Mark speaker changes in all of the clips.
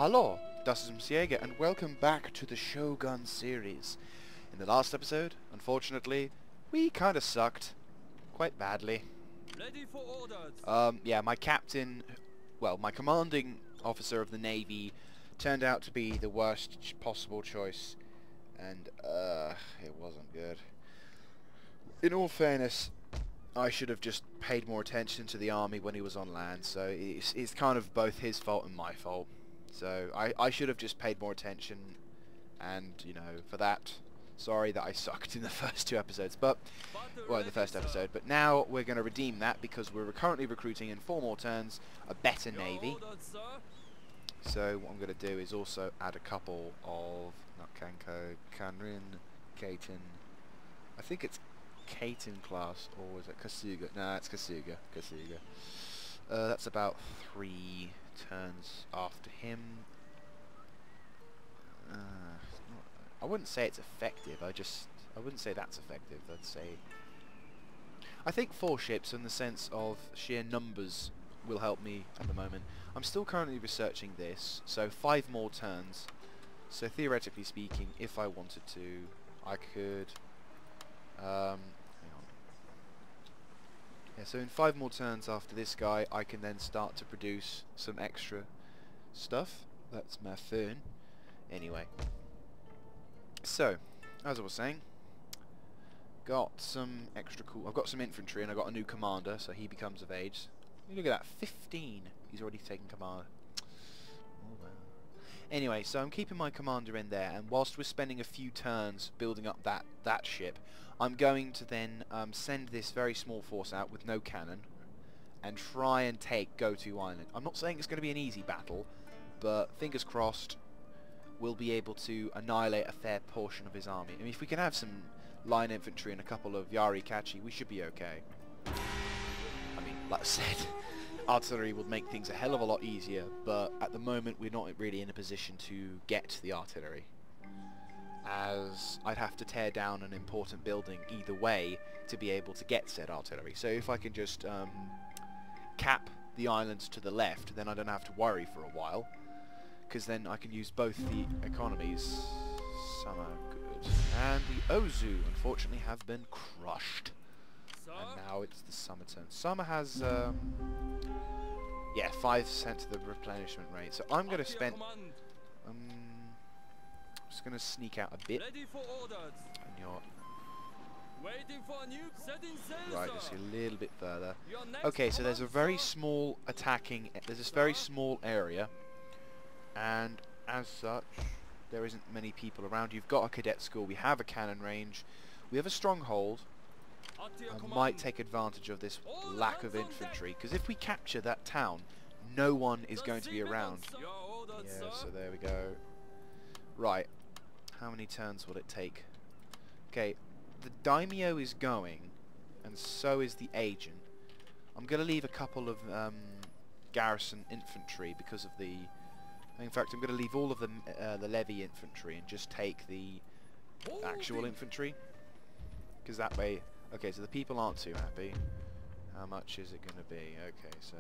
Speaker 1: Hallo, das ist Saga, and welcome back to the Shogun series. In the last episode, unfortunately, we kind of sucked. Quite badly.
Speaker 2: Ready for orders.
Speaker 1: Yeah, my captain, well, my commanding officer of the Navy turned out to be the worst possible choice. And, it wasn't good. In all fairness, I should have just paid more attention to the army when he was on land, so it's kind of both his fault and my fault. So I should have just paid more attention, and, you know, for that, sorry that I sucked in the first two episodes, but, well, in the first episode, but now we're going to redeem that because we're currently recruiting in 4 more turns a better Navy. So what I'm going to do is also add a couple of, not Kanko, Kanrin, Kaiten, I think it's Kaiten class, or is it Kasuga? No, it's Kasuga. That's about 3 turns after him. I wouldn't say it's effective. I wouldn't say that's effective. I'd say I think 4 ships, in the sense of sheer numbers, will help me at the moment. I'm still currently researching this, so 5 more turns. So theoretically speaking, if I wanted to, I could. Hang on. Yeah, so in 5 more turns after this guy, I can then start to produce some extra stuff. That's my fern. Anyway. So, as I was saying, got some extra cool... I've got some infantry and I've got a new commander, so he becomes of age. Look at that, 15! He's already taken command. Oh well. Anyway, so I'm keeping my commander in there, and whilst we're spending a few turns building up that ship, I'm going to then send this very small force out with no cannon and try and take Goto Island. I'm not saying it's going to be an easy battle, but fingers crossed we'll be able to annihilate a fair portion of his army. I mean, if we can have some line infantry and a couple of Yarikachi, we should be okay. I mean, like I said, artillery would make things a hell of a lot easier, but at the moment we're not really in a position to get the artillery, as I'd have to tear down an important building either way to be able to get said artillery. So if I can just cap the islands to the left, then I don't have to worry for a while, because then I can use both the economies. Some are good. And the Ozu, unfortunately, have been crushed. And now it's the summer turn. Summer has, yeah, 5% of the replenishment rate. So I'm going to spend... just going to sneak out a bit.
Speaker 2: Ready for orders.
Speaker 1: And you're...
Speaker 2: Waiting for a nuke. Setting sail,
Speaker 1: Right,
Speaker 2: sir.
Speaker 1: just a little bit further.
Speaker 2: Your next
Speaker 1: Okay, so there's a
Speaker 2: command,
Speaker 1: very
Speaker 2: sir.
Speaker 1: small attacking... There's this very small area. And as such, there isn't many people around. You've got a cadet school. We have a cannon range. We have a stronghold.
Speaker 2: Onto your
Speaker 1: I
Speaker 2: command.
Speaker 1: might take advantage of this lack of infantry, because if we capture that town, no one is going to be around.
Speaker 2: Your orders,
Speaker 1: Yeah,
Speaker 2: sir.
Speaker 1: so there we go. Right, how many turns will it take? Okay, the daimyo is going, and so is the agent. I'm going to leave a couple of garrison infantry because of the... In fact, I'm going to leave all of the levy infantry and just take the actual infantry, because that way... Okay, so the people aren't too happy. How much is it going to be? Okay, so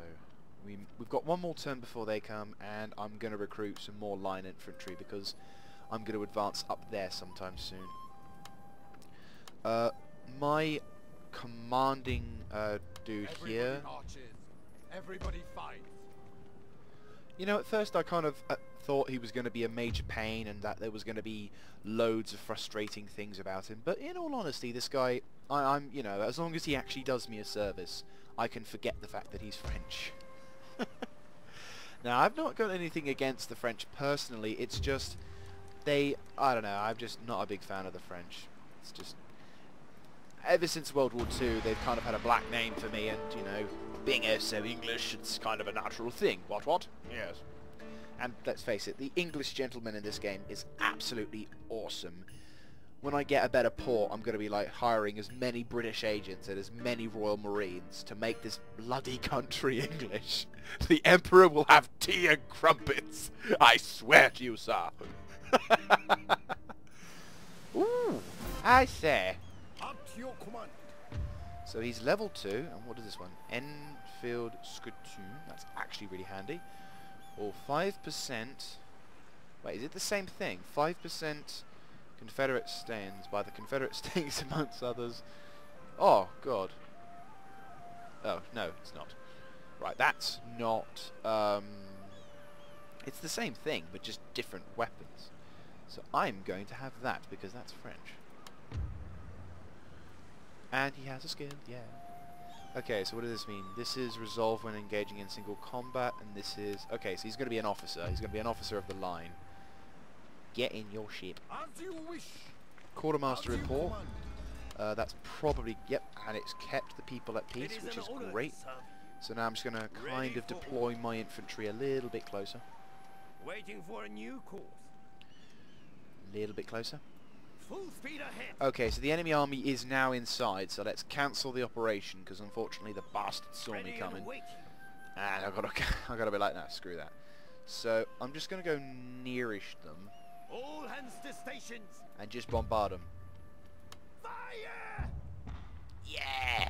Speaker 1: we've got 1 more turn before they come, and I'm going to recruit some more line infantry because I'm going to advance up there sometime soon. My commanding dude here...
Speaker 3: Everybody fight.
Speaker 1: You know, at first I kind of thought he was going to be a major pain and that there was going to be loads of frustrating things about him, but in all honesty, this guy... I'm, you know, as long as he actually does me a service, I can forget the fact that he's French. Now, I've not got anything against the French personally, it's just, I don't know, I'm just not a big fan of the French. It's just, ever since World War II, they've kind of had a black name for me, and, you know, being so English, it's kind of a natural thing. What? Yes. And let's face it, the English gentleman in this game is absolutely awesome. When I get a better port, I'm going to be like hiring as many British agents and as many Royal Marines to make this bloody country English. The Emperor will have tea and crumpets. I swear to you, sir. Ooh, I say.
Speaker 3: Up to your command.
Speaker 1: So he's level 2, and what is this one? Enfield Scutum. That's actually really handy. Or 5% Wait, is it the same thing? 5% Confederate stands by the Confederate states amongst others. Oh, God. Oh, no, it's not. Right, that's not... it's the same thing, but just different weapons. So I'm going to have that, because that's French. And he has a skill, yeah. Okay, so what does this mean? This is resolve when engaging in single combat, and this is... Okay, so he's going to be an officer. He's going to be an officer of the line. Get in your ship.
Speaker 3: As you wish.
Speaker 1: Quartermaster
Speaker 3: As you
Speaker 1: report.
Speaker 3: command.
Speaker 1: That's probably... Yep, and it's kept the people at peace, which is great. So now I'm just going to kind of deploy my infantry a little bit closer.
Speaker 2: Waiting for a new course.
Speaker 1: A little bit closer.
Speaker 2: Full speed ahead.
Speaker 1: Okay, so the enemy army is now inside, so let's cancel the operation, because unfortunately the bastards saw me coming. And I gotta be like, nah, screw that. So I'm just gonna go nearish them.
Speaker 2: All hands to stations.
Speaker 1: And just bombard them.
Speaker 2: Fire!
Speaker 1: Yeah!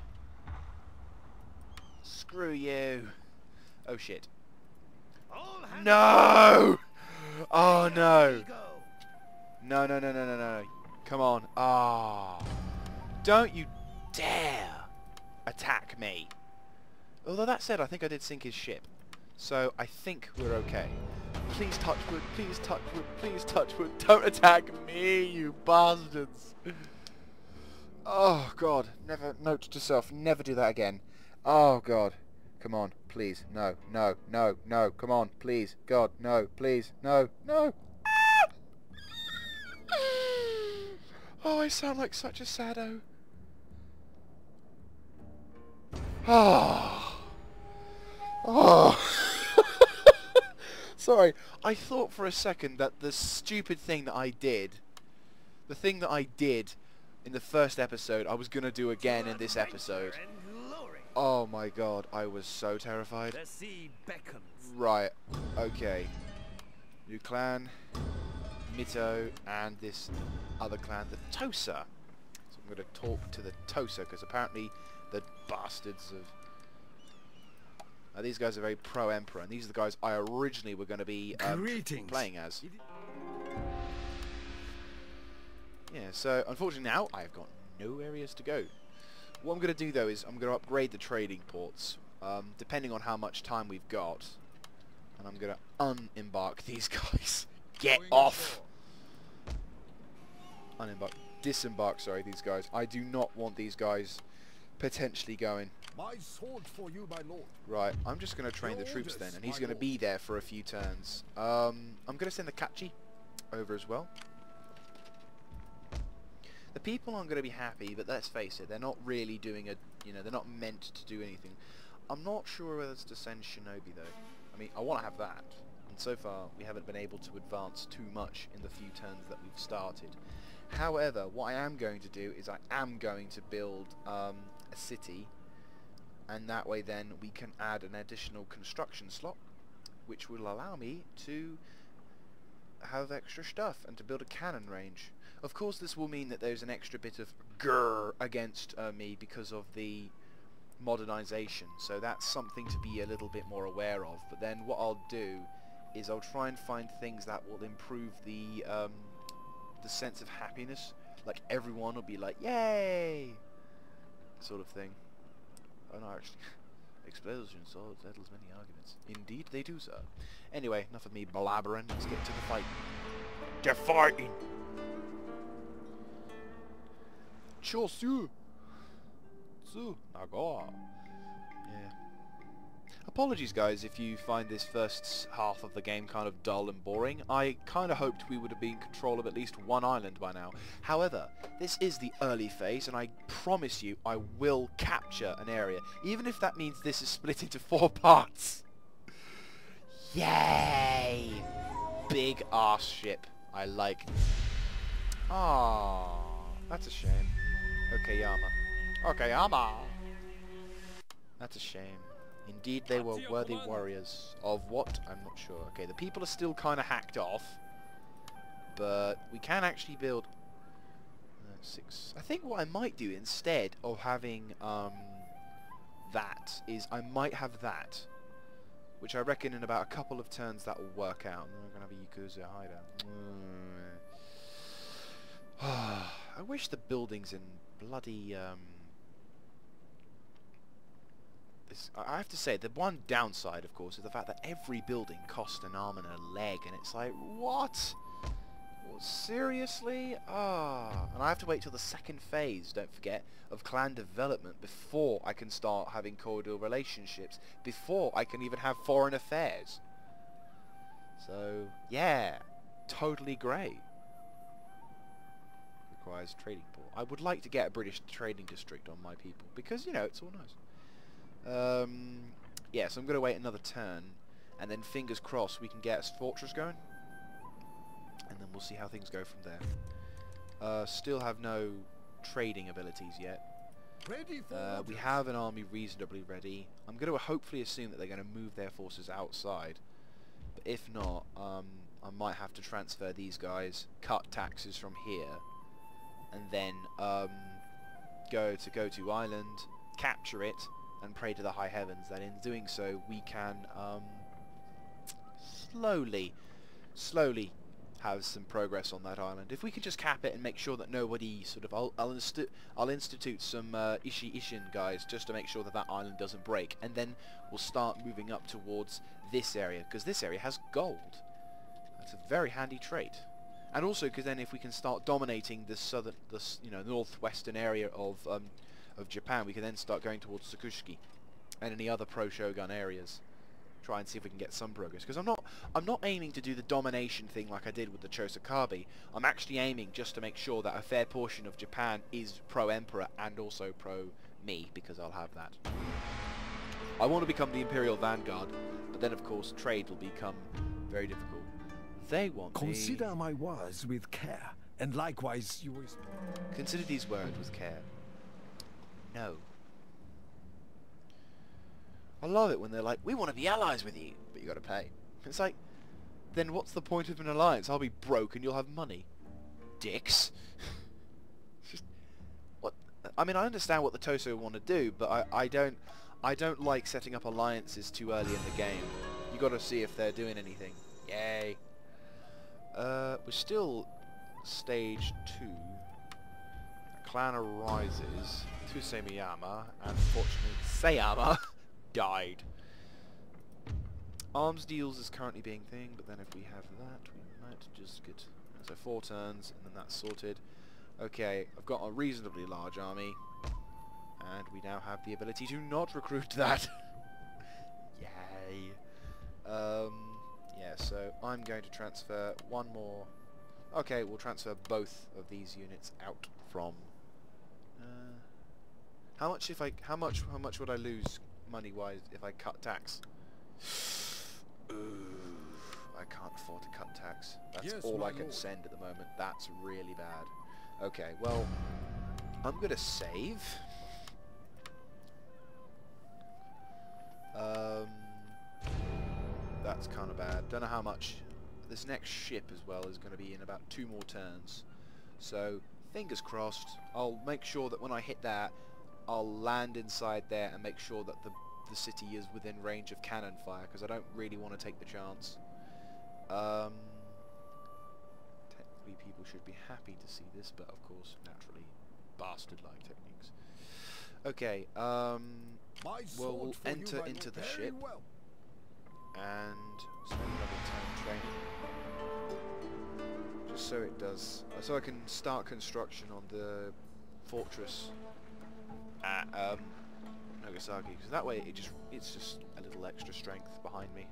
Speaker 1: Screw you. Oh shit.
Speaker 2: All hands
Speaker 1: No! Oh no!
Speaker 2: go.
Speaker 1: No, no, no, no, no, no. Come on. Ah. Don't you dare attack me. Although that said, I think I did sink his ship. So I think we're okay. Please touch wood, please touch wood, please touch wood. Don't attack me, you bastards. Oh god. Never, note to self, never do that again. Oh god. Come on, please. No, no, no, no. Come on, please. God, no, please. No, no. Oh, I sound like such a saddo. Oh. Oh. Sorry, I thought for a second that the stupid thing that I did, the thing that I did in the first episode, I was going to do again in this episode. Oh my god, I was so terrified.
Speaker 2: The sea beckons.
Speaker 1: Right, okay. New clan. Mito, and this other clan, the Tosa. So I'm going to talk to the Tosa, because apparently the bastards of... these guys are very pro-Emperor, and these are the guys I originally were going to be playing as. Yeah, so unfortunately now I've got no areas to go. What I'm going to do though is I'm going to upgrade the trading ports, depending on how much time we've got, and I'm going to unembark these guys. Get off! Unembark. Disembark, sorry, these guys. I do not want these guys potentially going.
Speaker 3: My sword for you, my lord.
Speaker 1: Right, I'm just going to train the troops then, and he's going to be there for a few turns. I'm going to send the Kachi over as well. The people aren't going to be happy, but let's face it, they're not really doing a... they're not meant to do anything. I'm not sure whether to send Shinobi, though. I mean, I want to have that. And so far, we haven't been able to advance too much in the few turns that we've started. However, what I am going to do is I am going to build a city, and that way then we can add an additional construction slot, which will allow me to have extra stuff and to build a cannon range. Of course, this will mean that there's an extra bit of grrr against me because of the modernization, so that's something to be a little bit more aware of. But then what I'll do is I'll try and find things that will improve the sense of happiness. Like everyone will be like, yay! Sort of thing. Oh no, actually, explosions settles many arguments. Indeed they do, sir. Anyway, enough of me blabbering. Let's get to the fight. They're fighting! Chosu! Su! Naga! Yeah. Apologies guys if you find this first half of the game kind of dull and boring. I kind of hoped we would have been in control of at least one island by now. However, this is the early phase and I promise you I will capture an area, even if that means this is split into 4 parts. Yay! Big ass ship. I like. Ah, that's a shame. Okayama. That's a shame. Indeed, they were worthy warriors. Of what? I'm not sure. Okay, the people are still kind of hacked off. But we can actually build... 6. I think what I might do instead of having that is I might have that. which I reckon in about a couple of turns that will work out. And then we're going to have a Yakuza hideout. I wish the buildings in bloody... I have to say, the one downside, of course, is the fact that every building costs an arm and a leg, and it's like, what? Seriously? And I have to wait till the second phase, don't forget, of clan development before I can start having cordial relationships, before I can even have foreign affairs. So, yeah, totally great. Requires trading port. I would like to get a British trading district on my people, because, you know, it's all nice. Yeah, so I'm going to wait another turn, and then fingers crossed we can get a fortress going, and then we'll see how things go from there. Still have no trading abilities yet. We have an army reasonably ready. I'm going to hopefully assume that they're going to move their forces outside, but if not, I might have to transfer these guys, cut taxes from here, and then go to Island, capture it, and pray to the high heavens that in doing so we can slowly have some progress on that island. If we could just cap it and make sure that nobody sort of... I'll institute some Ishin guys just to make sure that that island doesn't break, and then we'll start moving up towards this area, because this area has gold. That's a very handy trait. And also because then if we can start dominating the northwestern area of Japan, we can then start going towards Sakushiki and any other pro-Shogun areas. Try and see if we can get some progress. Because I'm not aiming to do the domination thing like I did with the Chosakabe. I'm actually aiming just to make sure that a fair portion of Japan is pro-Emperor and also pro-me, because I'll have that. I want to become the Imperial Vanguard, but then of course trade will become very difficult. They want
Speaker 3: Consider my words with care, and likewise you will...
Speaker 1: Consider these words with care. No. I love it when they're like, we want to be allies with you, but you got to pay. It's like, then what's the point of an alliance? I'll be broke and you'll have money. Dicks. Just, what? I mean, I understand what the Toso want to do, but I don't like setting up alliances too early in the game. You got to see if they're doing anything. Yay. We're still stage 2. Clan arises to Semiyama, and unfortunately Sayama died. Arms deals is currently being thing, but then if we have that, we might just get... So 4 turns, and then that's sorted. Okay, I've got a reasonably large army, and we now have the ability to not recruit that. Yay. Yeah, so I'm going to transfer one more... Okay, we'll transfer both of these units out from... How much would I lose money-wise if I cut tax? Ooh, I can't afford to cut tax. That's all I can send at the moment. That's really bad. Okay, well, I'm gonna save. That's kind of bad. Don't know how much. This next ship as well is going to be in about 2 more turns. So, fingers crossed. I'll make sure that when I hit that, I'll land inside there and make sure that the city is within range of cannon fire, because I don't really want to take the chance. Technically people should be happy to see this, but of course, naturally, bastard-like techniques. Okay, we'll enter into the ship and spend another turn training. Just so it does, so I can start construction on the fortress at Nagasaki, because that way it's just a little extra strength behind me.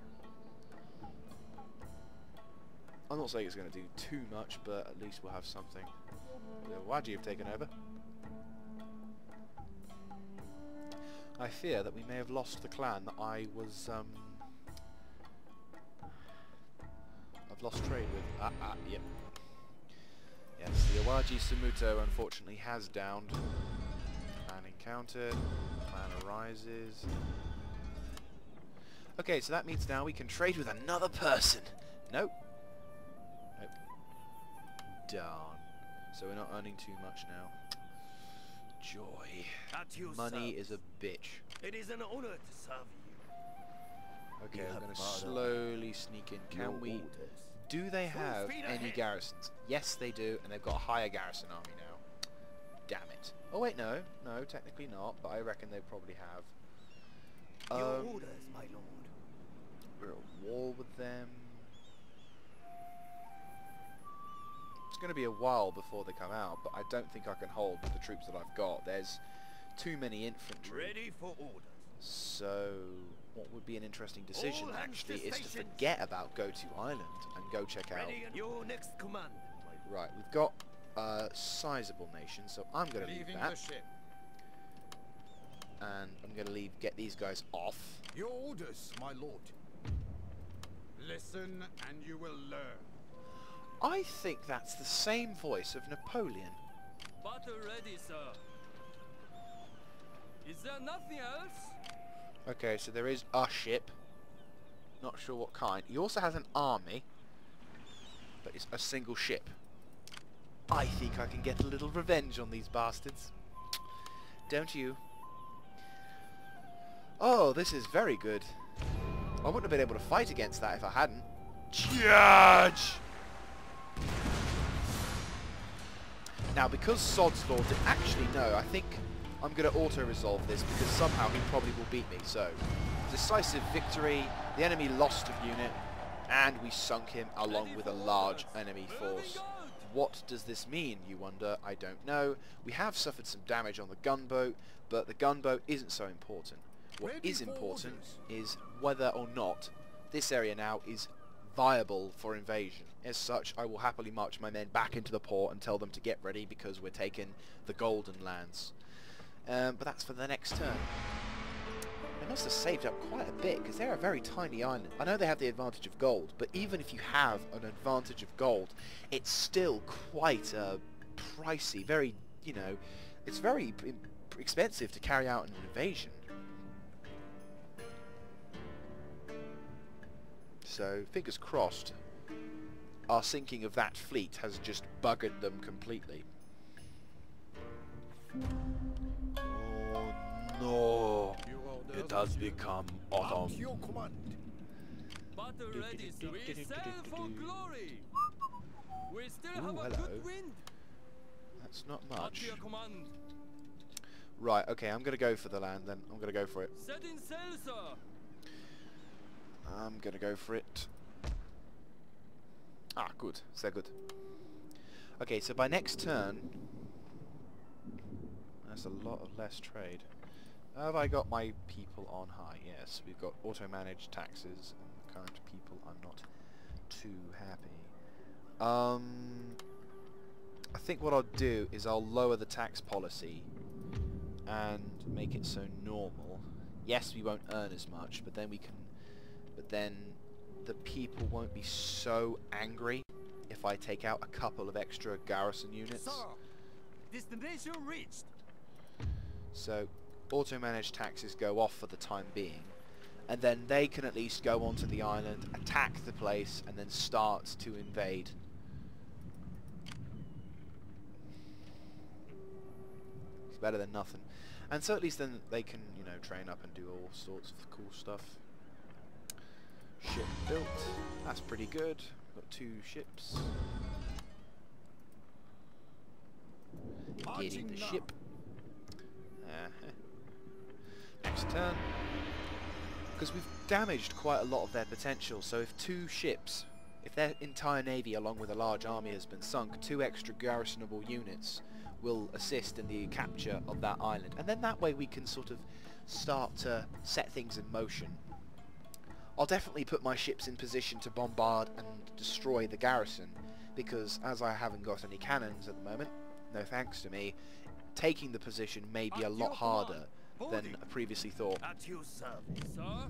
Speaker 1: I'm not saying it's going to do too much, but at least we'll have something. The Waji have taken over. I fear that we may have lost the clan that I was I've lost trade with. Yep. Yes, the Awaji Sumuto unfortunately has downed. Clan encountered. Clan arises. Okay, so that means now we can trade with another person. Nope. Nope. Darn. So we're not earning too much now. Joy. Money is a bitch.
Speaker 2: It is an honor to serve
Speaker 1: Okay, we're going to slowly sneak in. Can we... Do they have any garrisons? Yes, they do, and they've got a higher garrison army now. Damn it. Oh wait, no. No, technically not, but I reckon they probably have.
Speaker 4: Your orders, my lord.
Speaker 1: We're at war with them. It's going to be a while before they come out, but I don't think I can hold with the troops that I've got. There's too many infantry.
Speaker 4: Ready for orders.
Speaker 1: So, what would be an interesting decision actually is to forget about Go-To Island and go check out...
Speaker 4: Your next command.
Speaker 1: Right, we've got a sizable nation, so I'm going to leave that. And I'm going to get these guys off.
Speaker 3: Your orders, my lord.
Speaker 5: Listen and you will learn.
Speaker 1: I think that's the same voice of Napoleon.
Speaker 2: Battle ready, sir. Is there nothing else?
Speaker 1: Okay, so there is a ship. Not sure what kind. He also has an army, but it's a single ship. I think I can get a little revenge on these bastards. Don't you? Oh, this is very good. I wouldn't have been able to fight against that if I hadn't. Charge! Now, because Sod's Law did actually know, I think I'm going to auto-resolve this because somehow he probably will beat me. So, decisive victory, the enemy lost a unit, and we sunk him along with a large enemy force. What does this mean, you wonder? I don't know. We have suffered some damage on the gunboat, but the gunboat isn't so important. What is important is whether or not this area now is viable for invasion. As such, I will happily march my men back into the port and tell them to get ready because we're taking the Golden Lands. But that's for the next turn. They must have saved up quite a bit because they're a very tiny island. I know they have the advantage of gold, but even if you have an advantage of gold, it's still quite pricey. Very, you know, it's very expensive to carry out an invasion. So, fingers crossed, our sinking of that fleet has just buggered them completely. Oh no! It has become autumn.
Speaker 4: Your command.
Speaker 2: Battle ready, sir. We sail for glory. We still have a
Speaker 1: hello.
Speaker 2: good wind.
Speaker 1: That's not
Speaker 2: At
Speaker 1: much.
Speaker 2: your command.
Speaker 1: Right, okay, I'm going to go for the land then. I'm going to go for it.
Speaker 2: Setting sail, sir.
Speaker 1: I'm going to go for it. Ah, good. So good. Okay, so by next turn... That's a lot of less trade. Have I got my people on high? Yes, we've got auto-managed taxes, and the current people are not too happy. I think what I'll do is I'll lower the tax policy and make it so normal. Yes, we won't earn as much, but then we can... But then the people won't be so angry if I take out a couple of extra garrison units.
Speaker 4: Sir, destination reached.
Speaker 1: So auto-managed taxes go off for the time being, and then they can at least go onto the island, attack the place, and then start to invade. It's better than nothing. And so at least then they can, you know, train up and do all sorts of cool stuff. Ship built. That's pretty good. Got 2 ships. Getting the ship. Next turn. Because we've damaged quite a lot of their potential, so if 2 ships, if their entire navy along with a large army has been sunk, 2 extra garrisonable units will assist in the capture of that island. And then that way we can sort of start to set things in motion. I'll definitely put my ships in position to bombard and destroy the garrison, because as I haven't got any cannons at the moment, no thanks to me, taking the position may be a lot harder than I previously thought.
Speaker 4: At your service.
Speaker 2: Sir,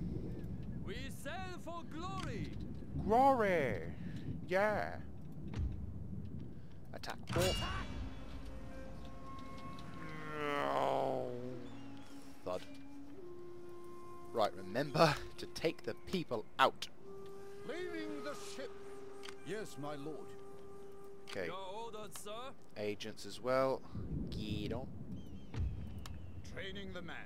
Speaker 2: we sail for glory.
Speaker 1: Glory! Yeah! Attack port. Thud. Right, remember to take the people out.
Speaker 3: Leaving the ship. Yes, my lord.
Speaker 1: Okay,
Speaker 2: Your orders, sir.
Speaker 1: agents as well. Get on.
Speaker 5: Training the man.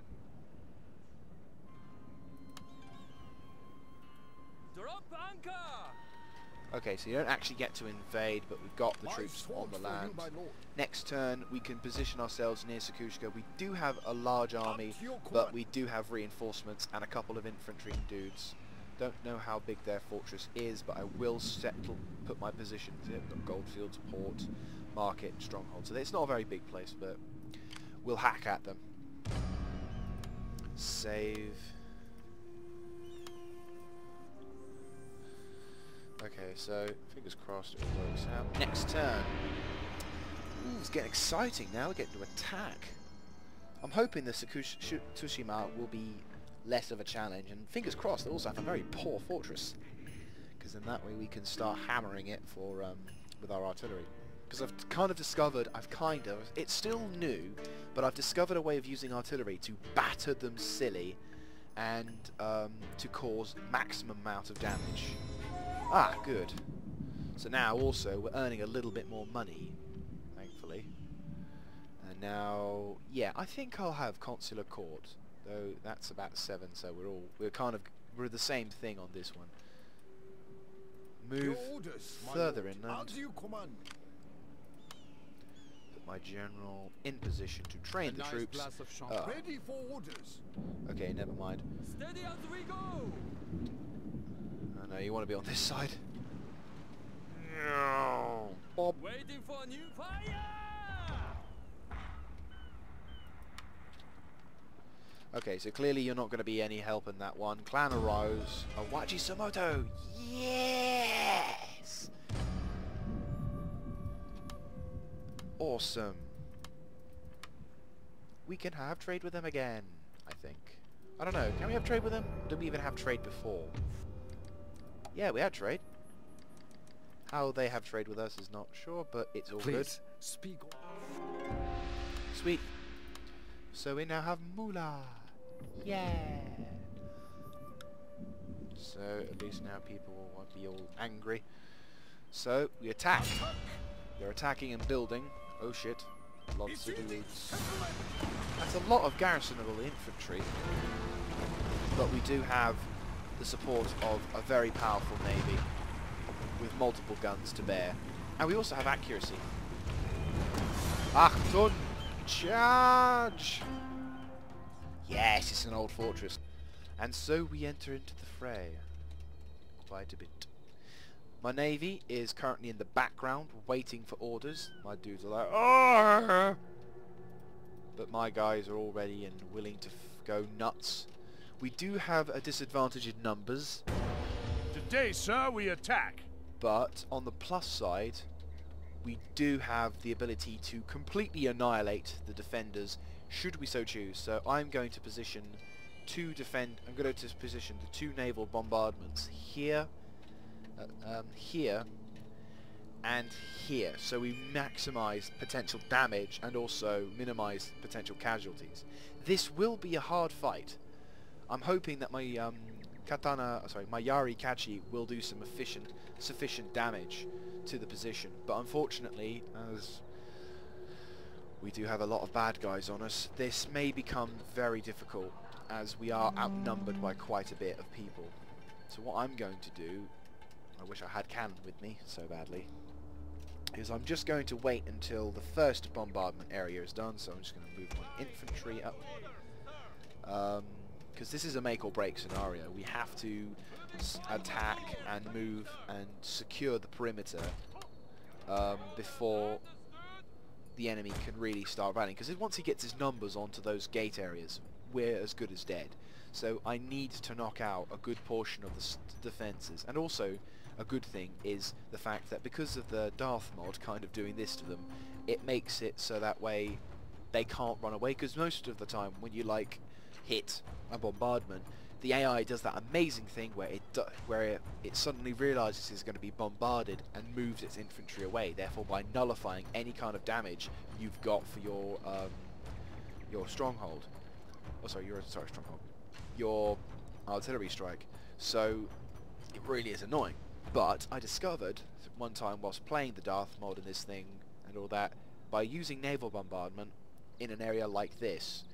Speaker 2: Drop anchor!
Speaker 1: Okay, so you don't actually get to invade, but we've got the
Speaker 3: My
Speaker 1: troops on
Speaker 3: sword
Speaker 1: the
Speaker 3: for you,
Speaker 1: land.
Speaker 3: my lord.
Speaker 1: Next turn, we can position ourselves near Sakushka. We do have a large army,
Speaker 3: to your
Speaker 1: but
Speaker 3: command.
Speaker 1: we do have reinforcements and a couple of infantry dudes. Don't know how big their fortress is, but I will put my positions here. We've got Goldfields, Port, Market, Stronghold. So it's not a very big place, but we'll hack at them. Save. Okay, so fingers crossed it all works out. Next turn. Ooh, it's getting exciting now. We're getting to attack. I'm hoping the Tsushima will be less of a challenge, and fingers crossed they also have a very poor fortress, because then that way we can start hammering it for with our artillery. Because I've kind of discovered, it's still new, but I've discovered a way of using artillery to batter them silly and to cause maximum amount of damage. Ah, good. So now also we're earning a little bit more money, thankfully. And now, yeah, I think I'll have Consular Court, though that's about 7, so we're the same thing on this one. Move
Speaker 3: Your orders, my
Speaker 1: further
Speaker 3: lord.
Speaker 1: inland.
Speaker 3: As you command.
Speaker 1: Put my general in position to train the troops.
Speaker 2: Of champagne.
Speaker 3: Ready for orders.
Speaker 1: Okay, never mind.
Speaker 2: Steady as we go!
Speaker 1: Oh no, you want to be on this side. No. Bob.
Speaker 2: Waiting for a new fire!
Speaker 1: Okay, so clearly you're not going to be any help in that one. Clan arose. Awaji Samoto! Yes! Awesome. We can have trade with them again, I think. I don't know, can we have trade with them? Or did we even have trade before? Yeah, we had trade. How they have trade with us is not sure, but it's all
Speaker 3: Please, speak.
Speaker 1: Sweet. So we now have Moolah. Yeah. So at least now people won't be all angry. So we attack. They're attacking and building. Oh shit. Lots of dudes. That's a lot of garrisonable infantry. But we do have the support of a very powerful navy with multiple guns to bear. And we also have accuracy. Achtung! Charge! Yes, it's an old fortress. And so we enter into the fray. Quite a bit. My navy is currently in the background, waiting for orders. My dudes are like, "Arr!" But my guys are all ready and willing to go nuts. We do have a disadvantage in numbers,
Speaker 5: Today, sir, we attack.
Speaker 1: but on the plus side, we do have the ability to completely annihilate the defenders, should we so choose. So I'm going to position I'm going to position the 2 naval bombardments here, here, and here. So we maximize potential damage and also minimize potential casualties. This will be a hard fight. I'm hoping that my my Yari Kachi will do some sufficient damage to the position, but unfortunately, as we do have a lot of bad guys on us, this may become very difficult, as we are outnumbered by quite a bit of people. So what I'm going to do, I wish I had cannon with me so badly, is I'm just going to wait until the first bombardment area is done. So I'm just going to move my infantry up, because this is a make or break scenario. We have to attack and move and secure the perimeter before the enemy can really start running, because once he gets his numbers onto those gate areas, we're as good as dead. So I need to knock out a good portion of the defences. And also, a good thing is the fact that because of the Darth mod kind of doing this to them, it makes it so that way they can't run away, because most of the time when you hit a bombardment, the AI does that amazing thing where it suddenly realizes it's going to be bombarded and moves its infantry away, therefore by nullifying any kind of damage you've got for your stronghold. Oh, sorry, stronghold. Your artillery strike. So it really is annoying. But I discovered one time whilst playing the Darth mod and this thing and all that, by using naval bombardment in an area like this,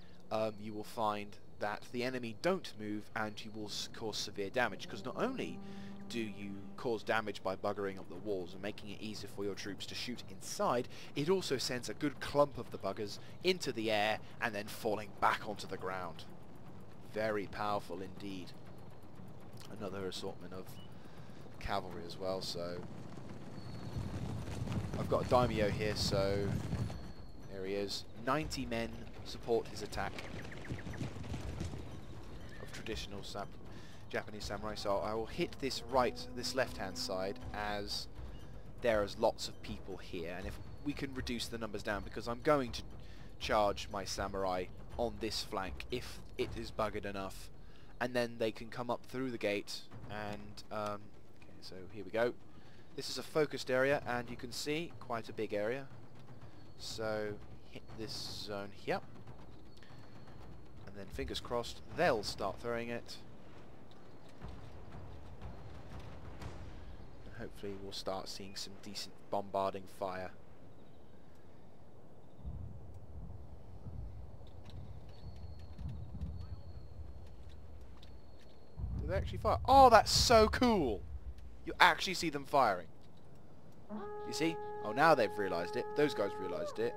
Speaker 1: you will find that the enemy don't move and you will cause severe damage, because not only do you cause damage by buggering up the walls and making it easier for your troops to shoot inside, it also sends a good clump of the buggers into the air and then falling back onto the ground. Very powerful indeed. Another assortment of cavalry as well, so I've got a daimyo here, so there he is. 90 men support his attack of traditional Japanese samurai, so I will hit this left hand side as there is lots of people here, and if we can reduce the numbers down, because I'm going to charge my samurai on this flank if it is buggered enough, and then they can come up through the gate and okay, so here we go. This is a focused area, and you can see quite a big area, so hit this zone here and then fingers crossed they'll start throwing it. Hopefully we'll start seeing some decent bombarding fire. Do they actually fire? Oh, that's so cool! You actually see them firing. You see? Oh, now they've realised it. Those guys realised it.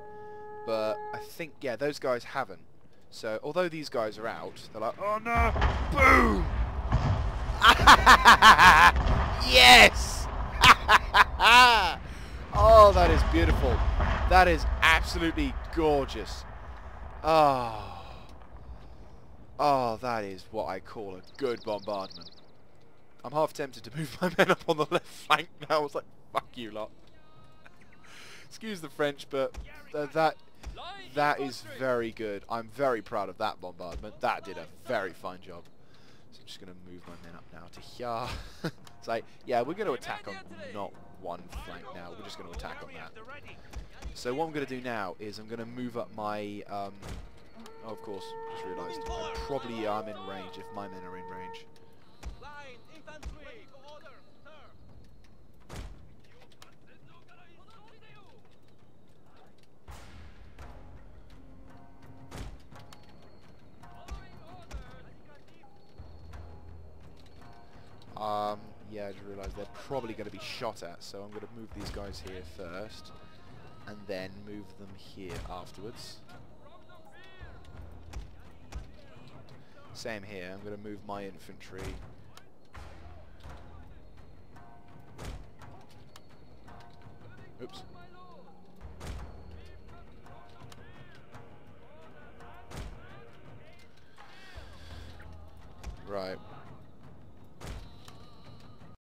Speaker 1: But I think, yeah, those guys haven't. So, although these guys are out, they're like, oh no! Boom! Yes! Oh, that is beautiful. That is absolutely gorgeous. Oh. Oh, that is what I call a good bombardment. I'm half tempted to move my men up on the left flank now. I was like, fuck you lot. Excuse the French, but that is very good. I'm very proud of that bombardment. That did a very fine job. So I'm just going to move my men up now to here. It's like, yeah, we're going to attack on not one flank now. We're just going to attack on that. So what I'm going to do now is I'm going to move up my... oh, of course, just realised. I probably am in range if my men are in range. Yeah, I just realised they're probably going to be shot at, so I'm going to move these guys here first, and then move them here afterwards. Same here, I'm going to move my infantry. Oops. Right.